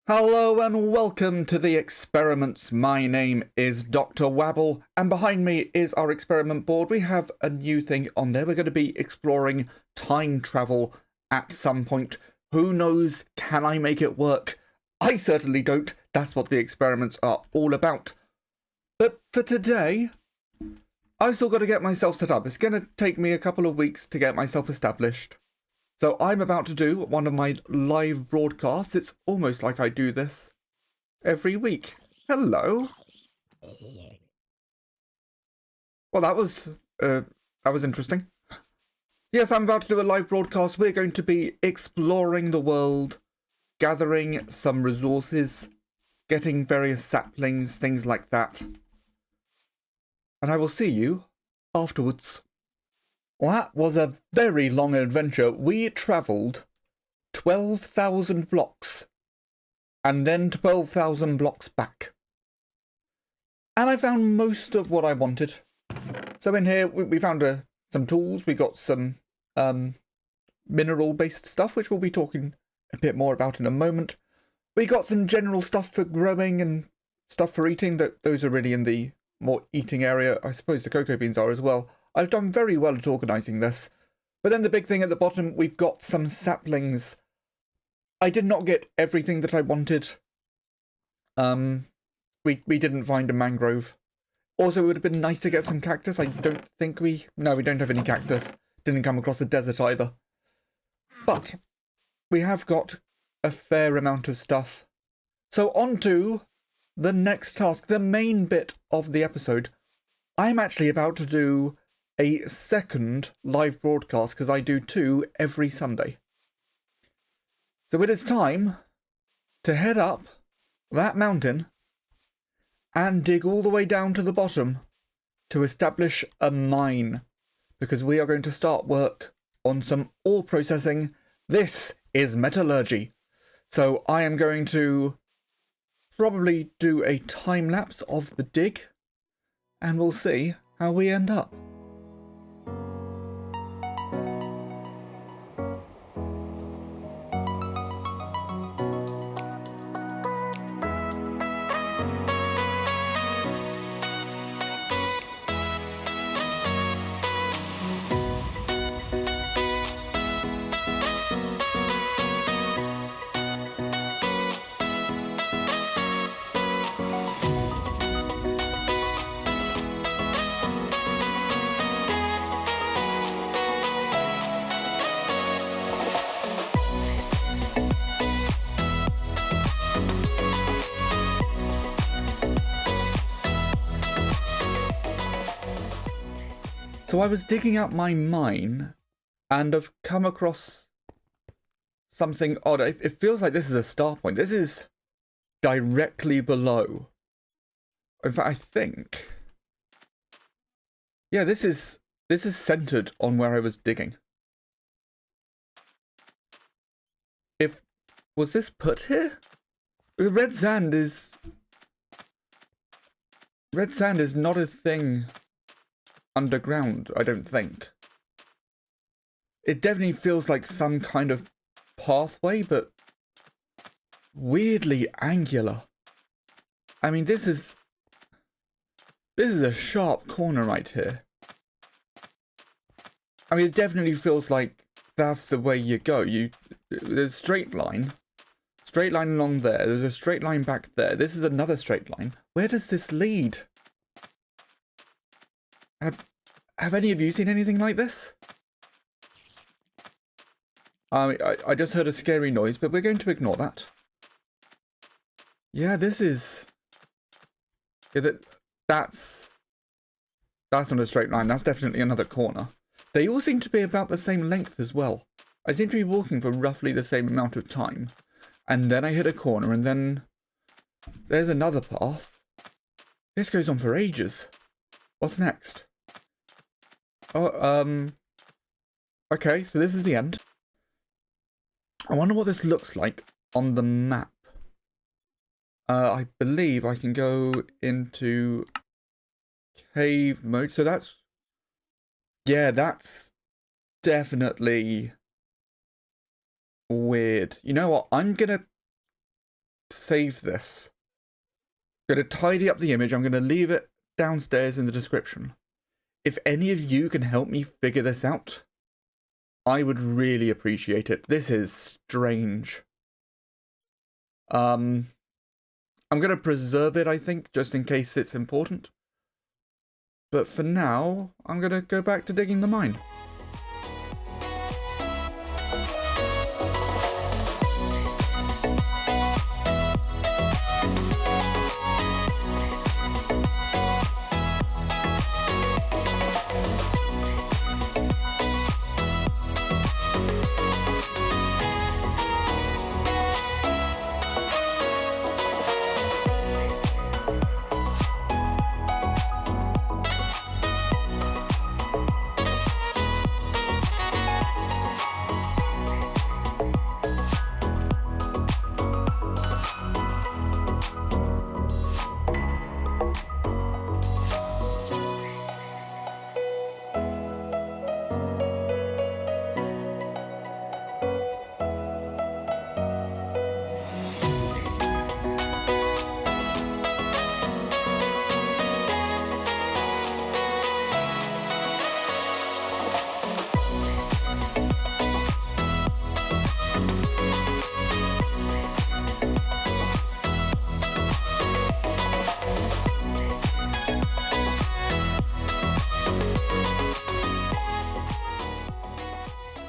Hello and welcome to the experiments. My name is Dr. Wabyll, and behind me is our experiment board. We have a new thing on there. We're going to be exploring time travel at some point. Who knows? Can I make it work? I certainly don't. That's what the experiments are all about. But for today, I've still got to get myself set up. It's going to take me a couple of weeks to get myself established. So I'm about to do one of my live broadcasts. It's almost like I do this every week. Hello. Well, that was interesting. Yes, I'm about to do a live broadcast. We're going to be exploring the world, gathering some resources, getting various saplings, things like that. And I will see you afterwards. Well, that was a very long adventure. We travelled 12,000 blocks and then 12,000 blocks back. And I found most of what I wanted. So in here, we found some tools. We got some mineral-based stuff, which we'll be talking a bit more about in a moment. We got some general stuff for growing and stuff for eating. Those are really in the more eating area. I suppose the cocoa beans are as well. I've done very well at organising this. But then the big thing at the bottom, we've got some saplings. I did not get everything that I wanted. We didn't find a mangrove. Also, it would have been nice to get some cactus. I don't think no, we don't have any cactus. Didn't come across a desert either. But we have got a fair amount of stuff. So on to the next task, the main bit of the episode. I'm actually about to do a second live broadcast because I do 2 every Sunday. So it is time to head up that mountain and dig all the way down to the bottom to establish a mine, because we are going to start work on some ore processing. This is metallurgy. So I am going to probably do a time lapse of the dig and we'll see how we end up. So I was digging out my mine and I've come across something odd. It feels like this is a start point. This is directly below. In fact, I think... yeah, this is centered on where I was digging. Was this put here? The red sand is not a thing underground, I don't think. It definitely feels like some kind of pathway, but weirdly angular. I mean, this is a sharp corner right here. I mean, it definitely feels like that's the way you go. There's a straight line along there. There's a straight line back there. This is another straight line. Where does this lead? Have any of you seen anything like this? I just heard a scary noise, but we're going to ignore that. Yeah, this is... yeah, that's not a straight line. That's definitely another corner. They all seem to be about the same length as well. I seem to be walking for roughly the same amount of time. And then I hit a corner, and then there's another path. This goes on for ages. What's next? Oh, okay, so this is the end. I wonder what this looks like on the map. I believe I can go into cave mode. So that's... yeah, that's definitely weird. You know what? I'm gonna save this. I'm going to tidy up the image. I'm going to leave it downstairs in the description. If any of you can help me figure this out, I would really appreciate it. This is strange. I'm going to preserve it, I think, just in case it's important. But for now, I'm going to go back to digging the mine.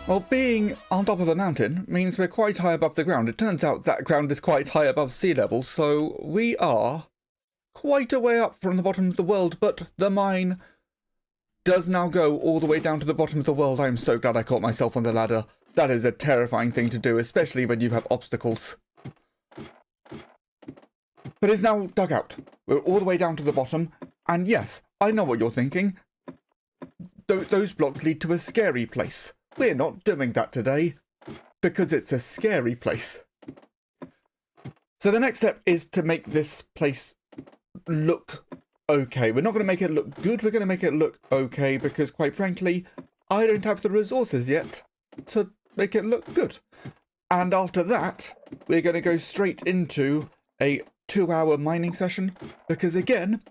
Well, being on top of a mountain means we're quite high above the ground. It turns out that ground is quite high above sea level, so we are quite a way up from the bottom of the world, but the mine does now go all the way down to the bottom of the world. I'm so glad I caught myself on the ladder. That is a terrifying thing to do, especially when you have obstacles. But it's now dug out. We're all the way down to the bottom, and yes, I know what you're thinking. Those blocks lead to a scary place. We're not doing that today, because it's a scary place. So the next step is to make this place look okay. We're not going to make it look good, we're going to make it look okay, because quite frankly, I don't have the resources yet to make it look good. And after that, we're going to go straight into a 2-hour mining session, because again,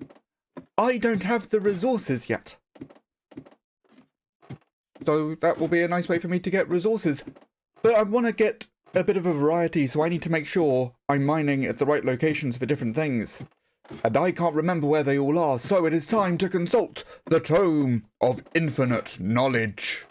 I don't have the resources yet. So that will be a nice way for me to get resources. But I want to get a bit of a variety, so I need to make sure I'm mining at the right locations for different things. And I can't remember where they all are, so it is time to consult the Tome of Infinite Knowledge.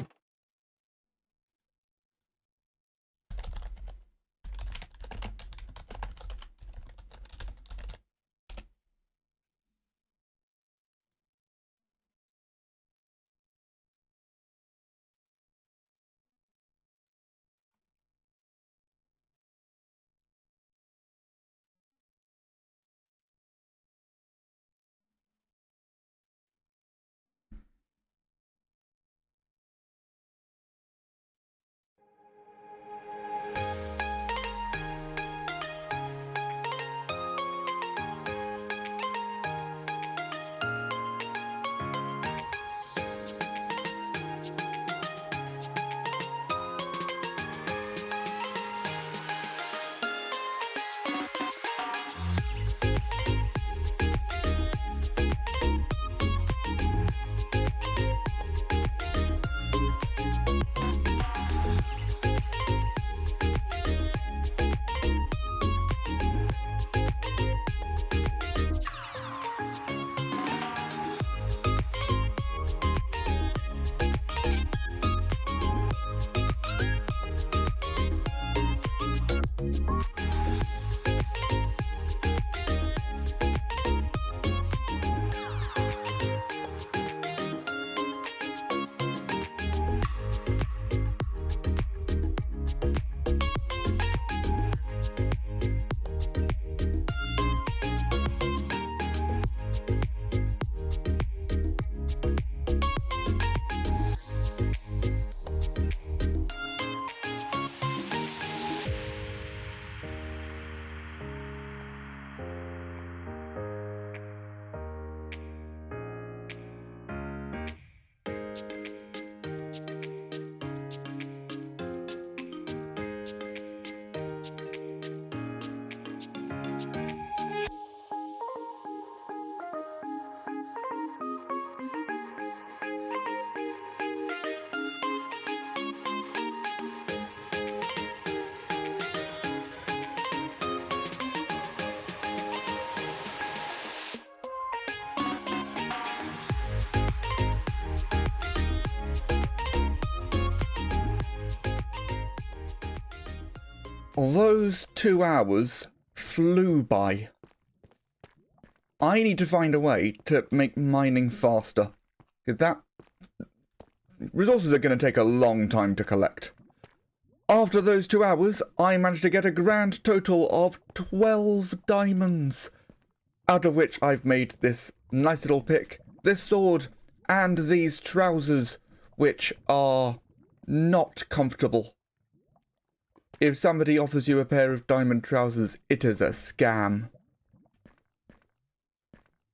Those 2 hours flew by. I need to find a way to make mining faster. That resources are going to take a long time to collect. After those 2 hours, I managed to get a grand total of 12 diamonds, out of which I've made this nice little pick, this sword, and these trousers, which are not comfortable. If somebody offers you a pair of diamond trousers, it is a scam.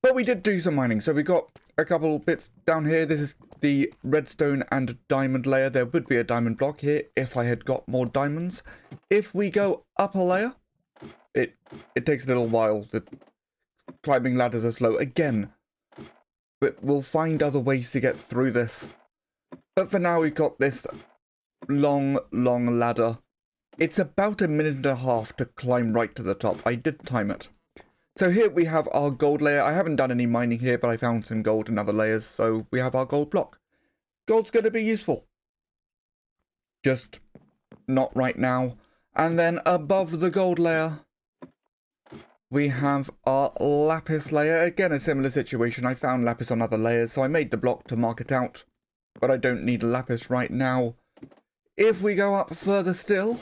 But we did do some mining, so we got a couple bits down here. This is the redstone and diamond layer. There would be a diamond block here if I had got more diamonds. If we go up a layer, it takes a little while. The climbing ladders are slow again. But we'll find other ways to get through this. But for now, we've got this long ladder. It's about 1.5 minutes to climb right to the top. I did time it. So here we have our gold layer. I haven't done any mining here, but I found some gold in other layers, so we have our gold block. Gold's going to be useful. Just not right now. And then above the gold layer, we have our lapis layer. Again, a similar situation. I found lapis on other layers, so I made the block to mark it out. But I don't need lapis right now. If we go up further still,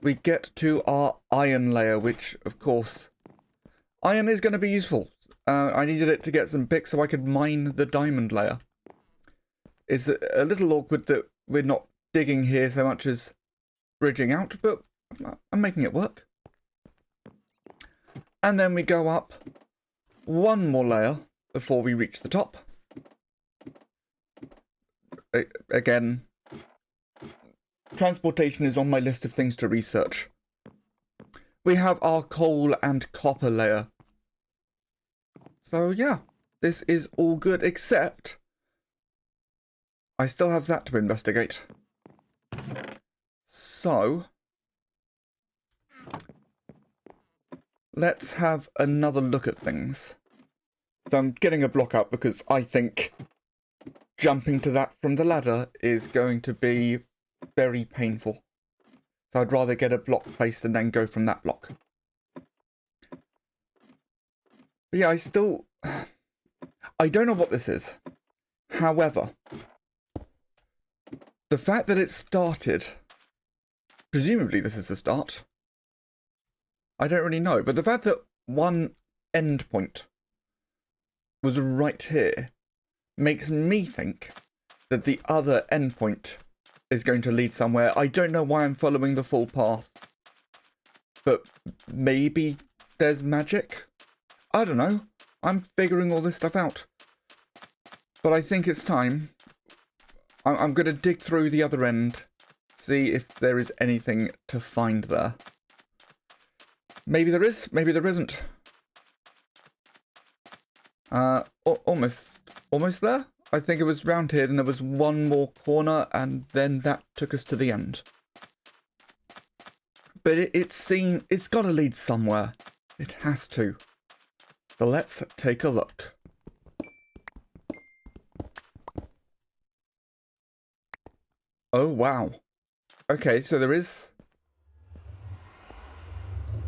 we get to our iron layer, which, of course, iron is going to be useful. I needed it to get some picks so I could mine the diamond layer. It's a little awkward that we're not digging here so much as bridging out, but I'm making it work. And then we go up one more layer before we reach the top. Again, transportation is on my list of things to research. We have our coal and copper layer. So yeah, this is all good, except I still have that to investigate. So let's have another look at things. So I'm getting a block up because I think jumping to that from the ladder is going to be very painful. So I'd rather get a block placed and then go from that block. But yeah, I don't know what this is. However, the fact that it started, presumably this is the start. I don't really know, but the fact that one endpoint was right here makes me think that the other endpoint is going to lead somewhere. I don't know why I'm following the full path, but maybe there's magic? I don't know. I'm figuring all this stuff out. But I think it's time. I'm going to dig through the other end, see if there is anything to find there. Maybe there is, maybe there isn't. Almost there. I think it was round here, and there was one more corner, and then that took us to the end. But it's got to lead somewhere. It has to. So let's take a look. Oh, wow. Okay, so there is